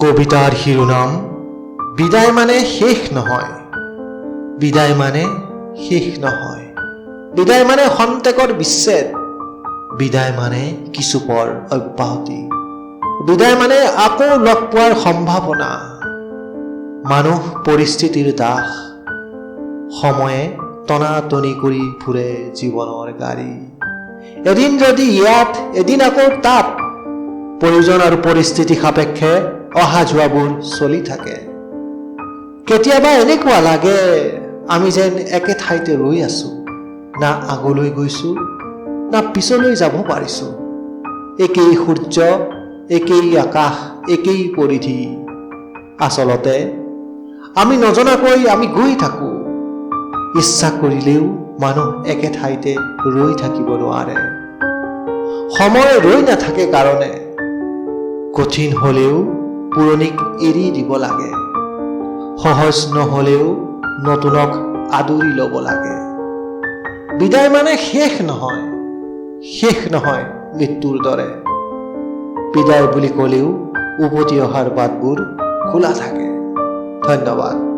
কবিতাৰ শিৰোনাম বিদায় মানে শেষ নহয়। বিদায় মানে শেষ নহয়। বিদায় মানে খন্তেকৰ বিচ্ছেদ। বিদায় মানে কিছু পৰ অব্যাহতি। বিদায় মানে আকৌ লগ পোৱাৰ সম্ভাৱনা। মানুহ পৰিস্থিতিৰ দাস। সময়ে টনাটনি কৰি ফুৰে জীৱনৰ গাড়ী। এদিন যদি ইয়াত, এদিন আকৌ তাত। প্ৰয়োজন আৰু পৰিস্থিতি সাপেক্ষে অহা যোৱাবোৰ চলি থাকে। কেতিয়াবা এনেকুৱা লাগে আমি যেন একে ঠাইতে ৰৈ আছো, না আগলৈ গৈছো না পিছলৈ যাব পাৰিছো। একেই সূৰ্য, একেই আকাশ, একেই পৰিধি। আচলতে আমি নজনাকৈ আমি গৈ থাকো। ইচ্ছা কৰিলেও মানুহ একে ঠাইতে ৰৈ থাকিব নোৱাৰে। সময় ৰৈ নাথাকে কাৰণে কঠিন হলেও পুৰণিক এৰি দিব লাগে। সহজ নহলেও নতুনক আদৰি ল'ব লাগে। বিদায় মানে শেষ নহয়, শেষ নহয় মৃত্যুৰ দৰে। বিদায় বুলি ক'লেও উভতি অহাৰ বাটবোৰ খোলা থাকে। ধন্যবাদ।